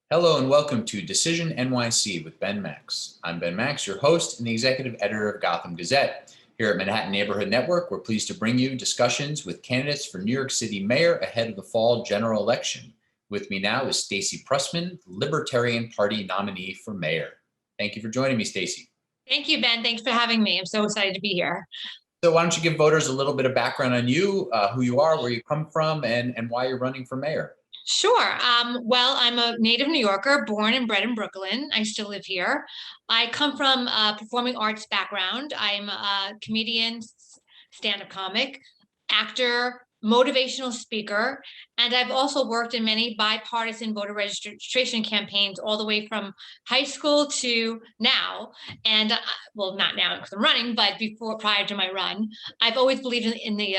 Hello and welcome to Decision NYC with Ben Max. I'm Ben Max, your host and the executive editor of Gotham Gazette. Here at Manhattan Neighborhood Network, we're pleased to bring you discussions with candidates for New York City mayor ahead of the fall general election. With me now is Stacey Prussman, Libertarian Party nominee for mayor. Thank you for joining me, Stacey. Thank you, Ben. Thanks for having me. I'm so excited to be here. So why don't you give voters a little bit of background on you, who you are, where you come from, and why you're running for mayor? Sure. Well, I'm a native New Yorker, born and bred in Brooklyn. I still live here. I come from a performing arts background. I'm a comedian, stand-up comic, actor, motivational speaker, and I've also worked in many bipartisan voter registration campaigns all the way from high school to now. And well, not now because I'm running, but prior to my run, I've always believed in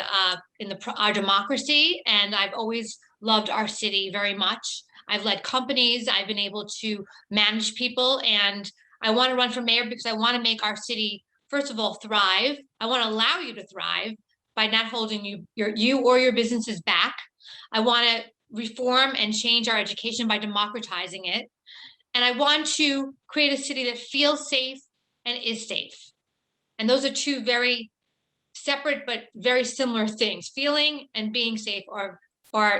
our democracy, and I've always loved our city very much. I've led companies, I've been able to manage people, and I want to run for mayor because I want to make our city, first of all, thrive. I want to allow you to thrive by not holding you or your businesses back. I want to reform and change our education by democratizing it. And I want to create a city that feels safe and is safe. And those are two very separate but very similar things. Feeling and being safe or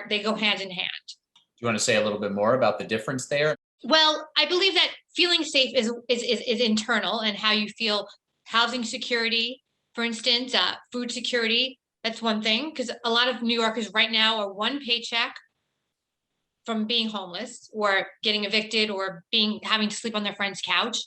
they go hand in hand. Do you want to say a little bit more about the difference there? Well, I believe that feeling safe is internal, and how you feel. Housing security, for instance, food security, that's one thing, because a lot of New Yorkers right now are one paycheck from being homeless or getting evicted or having to sleep on their friend's couch.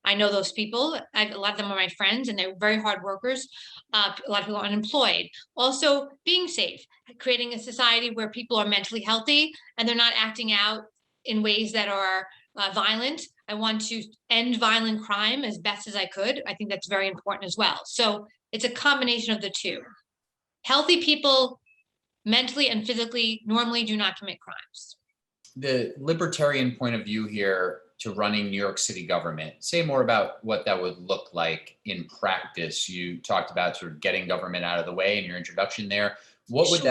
I know those people. A lot of them are my friends, and they're very hard workers. A lot of people are unemployed. Also, being safe, creating a society where people are mentally healthy and they're not acting out in ways that are violent. I want to end violent crime as best as I could. I think that's very important as well. So it's a combination of the two. Healthy people, mentally and physically, normally do not commit crimes. The libertarian point of view here to running New York City government. Say more about what that would look like in practice. You talked about sort of getting government out of the way in your introduction there. What would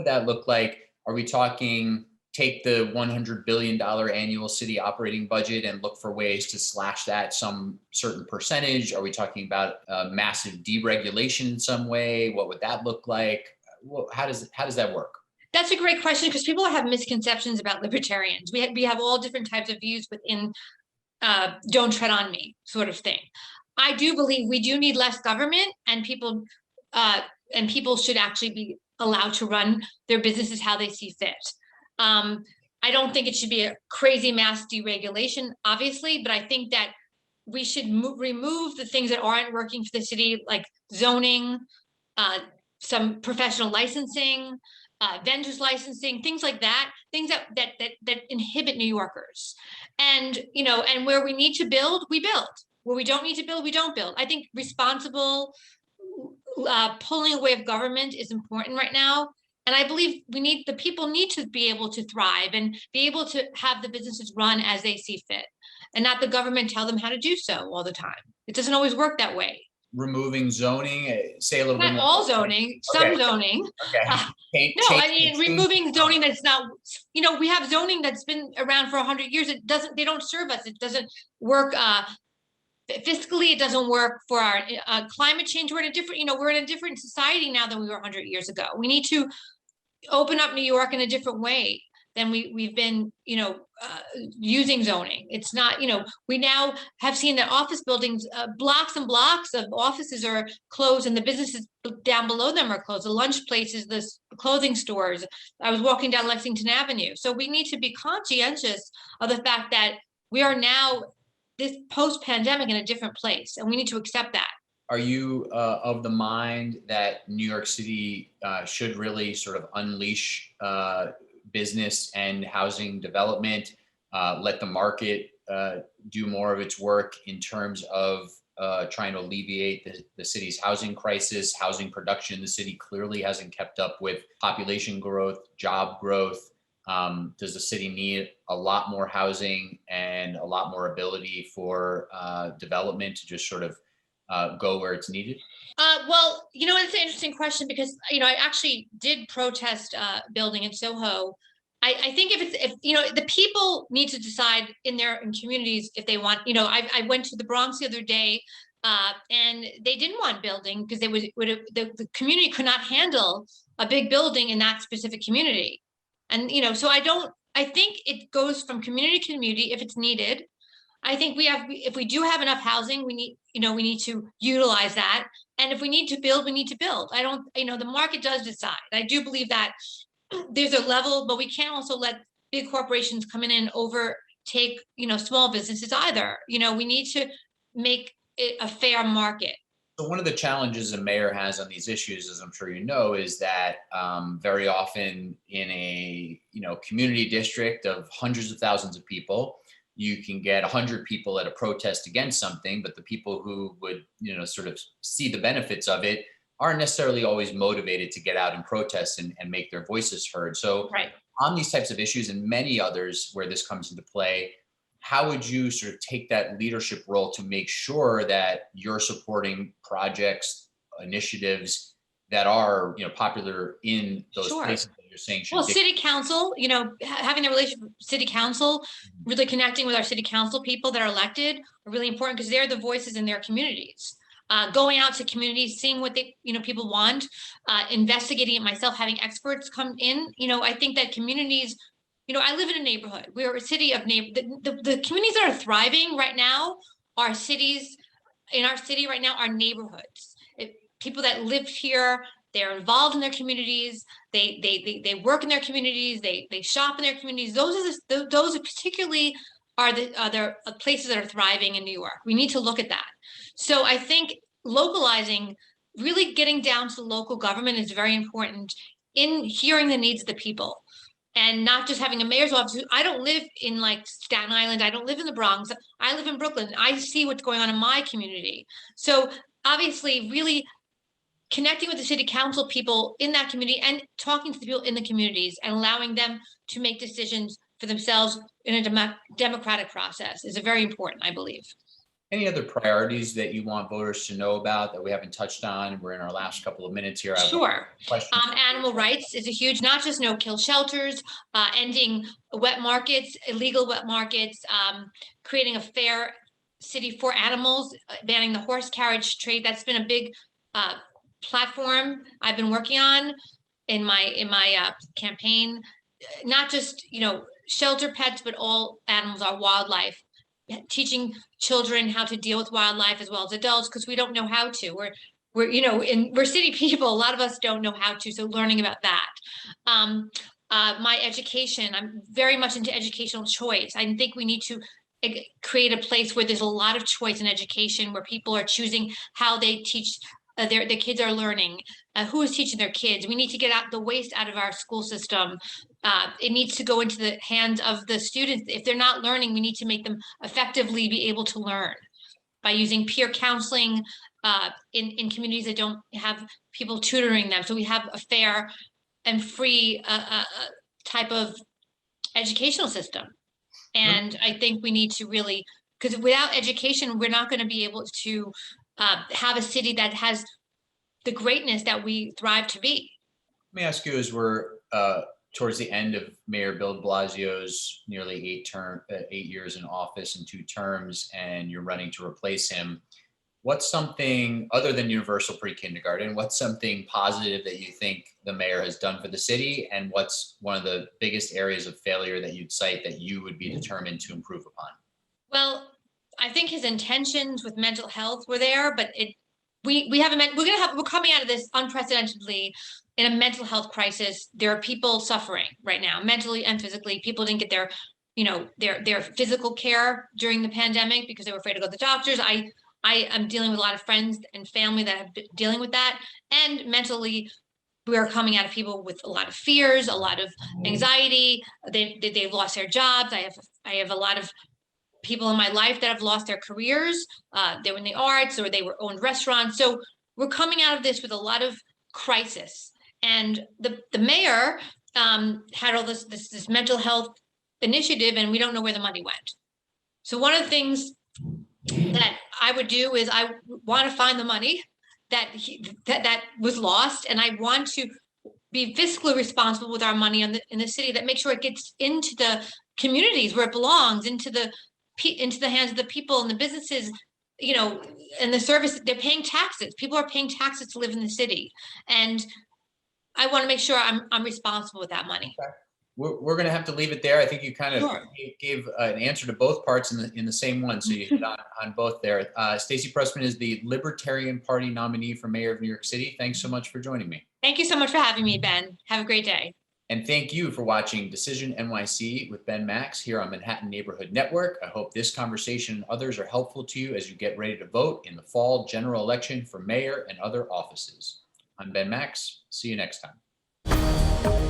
that look like? Are we talking take the $100 billion annual city operating budget and look for ways to slash that some certain percentage? Are we talking about massive deregulation in some way? What would that look like? How does that work? That's a great question, because people have misconceptions about libertarians. We have all different types of views within don't tread on me sort of thing. I do believe we do need less government, and people should actually be allowed to run their businesses how they see fit. I don't think it should be a crazy mass deregulation, obviously, but I think that we should remove the things that aren't working for the city, like zoning, some professional licensing, vendors licensing, things like that, things that inhibit New Yorkers. And and where we need to build, we build. Where we don't need to build, we don't build. I think responsible pulling away of government is important right now. And I believe the people need to be able to thrive and be able to have the businesses run as they see fit, and not the government tell them how to do so all the time. It doesn't always work that way. Removing zoning, say a little bit more. Not all zoning, some zoning. Okay. No, I mean, removing zoning that's not, we have zoning that's been around for 100 years. They don't serve us. It doesn't work fiscally. It doesn't work for our climate change. We're in a different society now than we were 100 years ago. We need to open up New York in a different way than we've been, using zoning. It's not, we now have seen that office buildings, blocks and blocks of offices are closed, and the businesses down below them are closed. The lunch places, the clothing stores. I was walking down Lexington Avenue. So we need to be conscientious of the fact that we are now, this post-pandemic, in a different place, and we need to accept that. Are you of the mind that New York City should really sort of unleash business and housing development, let the market do more of its work in terms of trying to alleviate the city's housing crisis, housing production? The city clearly hasn't kept up with population growth, job growth. Does the city need a lot more housing and a lot more ability for development to just sort of go where it's needed? Well, it's an interesting question, because I actually did protest building in Soho I think if the people need to decide in their communities if they want, I went to the Bronx the other day, and they didn't want building because the community could not handle a big building in that specific community. And so I think it goes from community to community if it's needed. I think if we do have enough housing, we need to utilize that. And if we need to build, we need to build. I don't, the market does decide. I do believe that there's a level, but we can't also let big corporations come in and overtake, small businesses either. We need to make it a fair market. So one of the challenges a mayor has on these issues, as I'm sure you know, is that very often in a community district of hundreds of thousands of people, you can get 100 people at a protest against something, but the people who would sort of see the benefits of it aren't necessarily always motivated to get out and protest and make their voices heard. So right. On these types of issues and many others where this comes into play, how would you sort of take that leadership role to make sure that you're supporting projects, initiatives that are popular in those Sure. places that you're saying should? Well, city council, having the relationship with city council, really connecting with our city council people that are elected are really important because they're the voices in their communities. Going out to communities, seeing what people want, investigating it myself, having experts come in. I think that communities, I live in a neighborhood. We're a city of the communities that are thriving right now are cities. In our city right now are neighborhoods. People that live here, they're involved in their communities. They work in their communities. They shop in their communities. Those particularly are the places that are thriving in New York. We need to look at that. So I think localizing, really getting down to local government is very important in hearing the needs of the people and not just having a mayor's office. I don't live in like Staten Island. I don't live in the Bronx. I live in Brooklyn. I see what's going on in my community. So obviously really connecting with the city council people in that community and talking to the people in the communities and allowing them to make decisions for themselves in a democratic process is very important, I believe. Any other priorities that you want voters to know about that we haven't touched on? We're in our last couple of minutes here. Sure. Animal rights is a huge, not just no-kill shelters, ending wet markets, illegal wet markets, creating a fair city for animals, banning the horse carriage trade. That's been a big platform I've been working on in my campaign. Not just shelter pets, but all animals are wildlife. Teaching children how to deal with wildlife as well as adults, because we don't know how to. We're city people. A lot of us don't know how to. So learning about that. My education. I'm very much into educational choice. I think we need to create a place where there's a lot of choice in education, where people are choosing how they teach. Their kids are learning, who is teaching their kids. We need to get the waste out of our school system. It needs to go into the hands of the students. If they're not learning, we need to make them effectively be able to learn by using peer counseling in communities that don't have people tutoring them. So we have a fair and free type of educational system. And I think we need to really, because without education, we're not going to be able to have a city that has the greatness that we thrive to be. Let me ask you, as we're towards the end of Mayor Bill de Blasio's nearly 8 years in office and 2 terms, and you're running to replace him, what's something other than universal pre-kindergarten, what's something positive that you think the mayor has done for the city? And what's one of the biggest areas of failure that you'd cite that you would be determined to improve upon? Well, I think his intentions with mental health were there, but we're coming out of this unprecedentedly in a mental health crisis. There are people suffering right now, mentally and physically. People didn't get their physical care during the pandemic because they were afraid to go to the doctors. I am dealing with a lot of friends and family that have been dealing with that, and mentally, we are coming out of people with a lot of fears, a lot of anxiety. They've lost their jobs. I have a lot of people in my life that have lost their careers. They were in the arts or they owned restaurants. So we're coming out of this with a lot of crisis. And the mayor had all this mental health initiative, and we don't know where the money went. So one of the things that I would do is I want to find the money that was lost, and I want to be fiscally responsible with our money in the city, that make sure it gets into the communities where it belongs, into the hands of the people and the businesses, you know, and the service. They're paying taxes. People are paying taxes to live in the city, and I want to make sure I'm responsible with that money. Okay. We're going to have to leave it there. I think you kind of Sure. gave an answer to both parts in the same one. So you hit on both there. Stacey Prussman is the Libertarian Party nominee for mayor of New York City. Thanks so much for joining me. Thank you so much for having me, Ben. Have a great day. And thank you for watching Decision NYC with Ben Max here on Manhattan Neighborhood Network. I hope this conversation and others are helpful to you as you get ready to vote in the fall general election for mayor and other offices. I'm Ben Max. See you next time.